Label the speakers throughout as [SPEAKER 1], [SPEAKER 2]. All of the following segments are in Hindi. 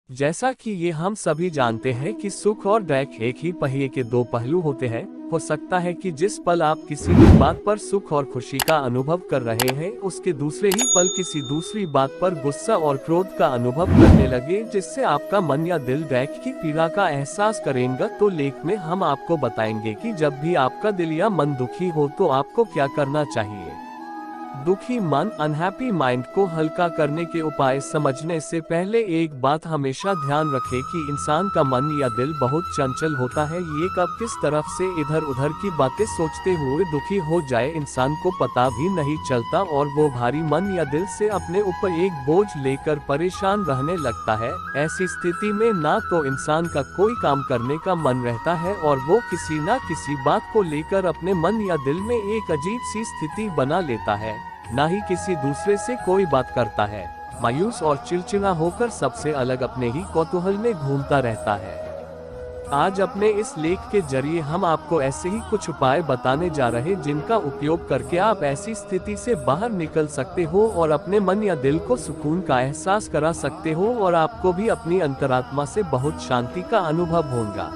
[SPEAKER 1] जैसा कि ये हम सभी जानते हैं कि सुख और दुख एक ही पहिए के दो पहलू होते हैं। हो सकता है कि जिस पल आप किसी भी बात पर सुख और खुशी का अनुभव कर रहे हैं, उसके दूसरे ही पल किसी दूसरी बात पर गुस्सा और क्रोध का अनुभव करने लगे, जिससे आपका मन या दिल दुख की पीड़ा का एहसास करेगा। तो लेख में हम आपको बताएंगे कि जब भी आपका दिल या मन दुखी हो तो आपको क्या करना चाहिए। दुखी मन अनहैप्पी माइंड को हल्का करने के उपाय समझने से पहले एक बात हमेशा ध्यान रखें कि इंसान का मन या दिल बहुत चंचल होता है। ये कब किस तरफ से इधर उधर की बातें सोचते हुए दुखी हो जाए, इंसान को पता भी नहीं चलता और वो भारी मन या दिल से अपने ऊपर एक बोझ लेकर परेशान रहने लगता है। ऐसी स्थिति में ना तो इंसान का कोई काम करने का मन रहता है और वो किसी न किसी बात को लेकर अपने मन या दिल में एक अजीब सी स्थिति बना लेता है, ना ही किसी दूसरे से कोई बात करता है। मायूस और चिड़चिड़ा होकर सबसे अलग अपने ही कौतूहल में घूमता रहता है। आज अपने इस लेख के जरिए हम आपको ऐसे ही कुछ उपाय बताने जा रहे हैं जिनका उपयोग करके आप ऐसी स्थिति से बाहर निकल सकते हो और अपने मन या दिल को सुकून का एहसास करा सकते हो और आपको भी अपनी अंतरात्मा से बहुत शांति का अनुभव होगा।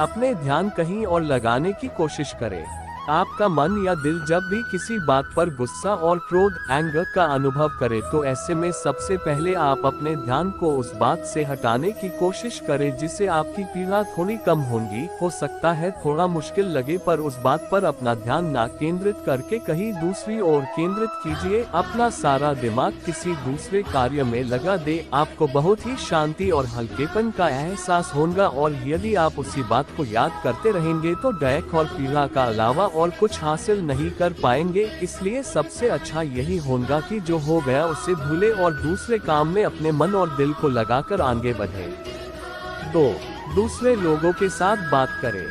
[SPEAKER 1] अपने ध्यान कहीं और लगाने की कोशिश करें। आपका मन या दिल जब भी किसी बात पर गुस्सा और क्रोध एंगर का अनुभव करे तो ऐसे में सबसे पहले आप अपने ध्यान को उस बात से हटाने की कोशिश करें जिससे आपकी पीड़ा थोड़ी कम होगी। हो सकता है थोड़ा मुश्किल लगे, पर उस बात पर अपना ध्यान ना केंद्रित करके कहीं दूसरी ओर केंद्रित कीजिए। अपना सारा दिमाग किसी दूसरे कार्य में लगा दे, आपको बहुत ही शांति और हल्केपन का एहसास होगा और यदि आप उसी बात को याद करते रहेंगे तो दुख और पीड़ा का अलावा और कुछ हासिल नहीं कर पाएंगे। इसलिए सबसे अच्छा यही होगा कि जो हो गया उसे भूले और दूसरे काम में अपने मन और दिल को लगाकर आगे बढ़े। 2. दूसरे लोगों के साथ बात करें।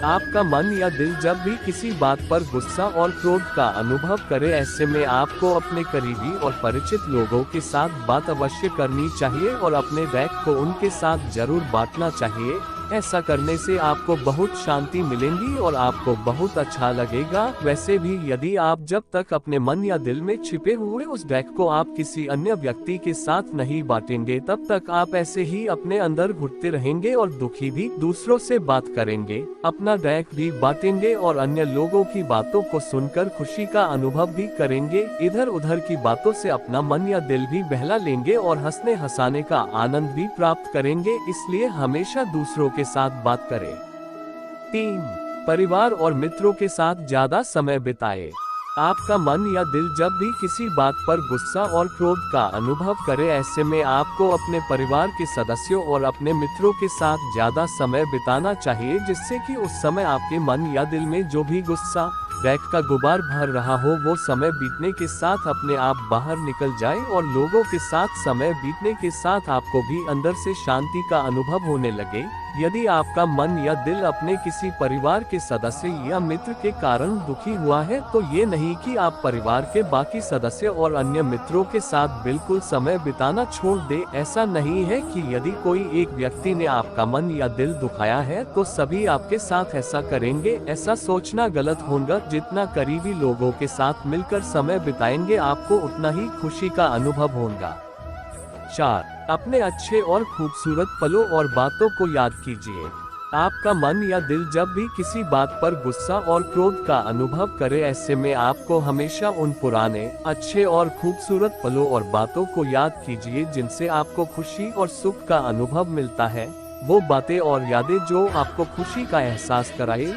[SPEAKER 1] आपका मन या दिल जब भी किसी बात पर गुस्सा और क्रोध का अनुभव करे, ऐसे में आपको अपने करीबी और परिचित लोगों के साथ बात अवश्य करनी चाहिए और अपने दुख को उनके साथ जरूर बांटना चाहिए। ऐसा करने से आपको बहुत शांति मिलेगी और आपको बहुत अच्छा लगेगा। वैसे भी यदि आप जब तक अपने मन या दिल में छिपे हुए उस दुख को आप किसी अन्य व्यक्ति के साथ नहीं बांटेंगे, तब तक आप ऐसे ही अपने अंदर घुटते रहेंगे और दुखी भी दूसरों से बात करेंगे, अपना दुख भी बांटेंगे और अन्य लोगों की बातों को सुनकर खुशी का अनुभव भी करेंगे। इधर उधर की बातों से अपना मन या दिल भी बहला लेंगे और हंसने हंसाने का आनंद भी प्राप्त करेंगे। इसलिए हमेशा दूसरों के साथ बात करें। 3. परिवार और मित्रों के साथ ज्यादा समय बिताएं। आपका मन या दिल जब भी किसी बात पर गुस्सा और क्रोध का अनुभव करे, ऐसे में आपको अपने परिवार के सदस्यों और अपने मित्रों के साथ ज्यादा समय बिताना चाहिए, जिससे कि उस समय आपके मन या दिल में जो भी गुस्सा दुख का गुबार भर रहा हो वो समय बीतने के साथ अपने आप बाहर निकल जाए और लोगों के साथ समय बीतने के साथ आपको भी अंदर से शांति का अनुभव होने लगे। यदि आपका मन या दिल अपने किसी परिवार के सदस्य या मित्र के कारण दुखी हुआ है, तो ये नहीं कि आप परिवार के बाकी सदस्य और अन्य मित्रों के साथ बिल्कुल समय बिताना छोड़ दे। ऐसा नहीं है कि यदि कोई एक व्यक्ति ने आपका मन या दिल दुखाया है तो सभी आपके साथ ऐसा करेंगे। ऐसा सोचना गलत होगा। जितना करीबी लोगों के साथ मिलकर समय बिताएंगे, आपको उतना ही खुशी का अनुभव होगा। 4. अपने अच्छे और खूबसूरत पलों और बातों को याद कीजिए। आपका मन या दिल जब भी किसी बात पर गुस्सा और क्रोध का अनुभव करे, ऐसे में आपको हमेशा उन पुराने अच्छे और खूबसूरत पलों और बातों को याद कीजिए जिनसे आपको खुशी और सुख का अनुभव मिलता है। वो बातें और यादें जो आपको खुशी का एहसास कराए,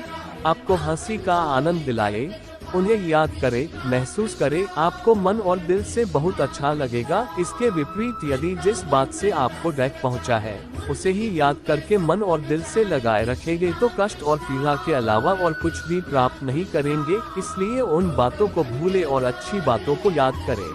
[SPEAKER 1] आपको हंसी का आनंद दिलाए, उन्हें याद करें, महसूस करें, आपको मन और दिल से बहुत अच्छा लगेगा। इसके विपरीत यदि जिस बात से आपको दुख पहुंचा है उसे ही याद करके मन और दिल से लगाए रखेंगे तो कष्ट और पीड़ा के अलावा और कुछ भी प्राप्त नहीं करेंगे। इसलिए उन बातों को भूलें और अच्छी बातों को याद करें।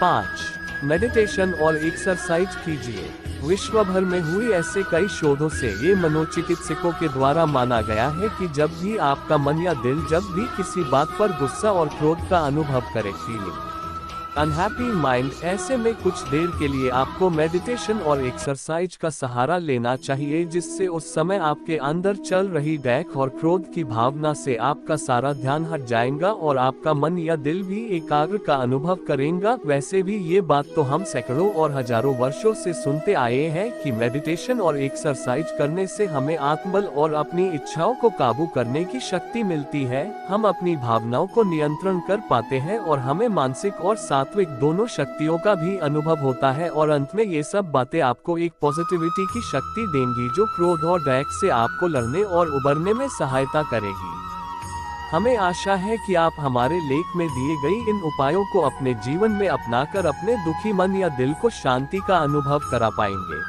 [SPEAKER 1] 5. मेडिटेशन और एक्सरसाइज कीजिए। विश्व भर में हुई ऐसे कई शोधों से ये मनोचिकित्सकों के द्वारा माना गया है कि जब भी आपका मन या दिल जब भी किसी बात पर गुस्सा और क्रोध का अनुभव करे, फीलिंग अनहैप्पी माइंड, ऐसे में कुछ देर के लिए आपको मेडिटेशन और एक्सरसाइज का सहारा लेना चाहिए, जिससे उस समय आपके अंदर चल रही डैख और क्रोध की भावना से आपका सारा ध्यान हट जाएगा और आपका मन या दिल भी एकाग्र का अनुभव करेगा। वैसे भी ये बात तो हम सैकड़ों और हजारों वर्षों से सुनते आए हैं कि मेडिटेशन और एक्सरसाइज करने से हमें आत्मबल और अपनी इच्छाओं को काबू करने की शक्ति मिलती है, हम अपनी भावनाओं को नियंत्रण कर पाते हैं और हमें मानसिक और सात्विक दोनों शक्तियों का भी अनुभव होता है। और अंत में ये सब बातें आपको एक पॉजिटिविटी की शक्ति देंगी जो क्रोध और डैख से आपको लड़ने और उबरने में सहायता करेगी। हमें आशा है कि आप हमारे लेख में दिए गई इन उपायों को अपने जीवन में अपनाकर अपने दुखी मन या दिल को शांति का अनुभव करा पाएंगे।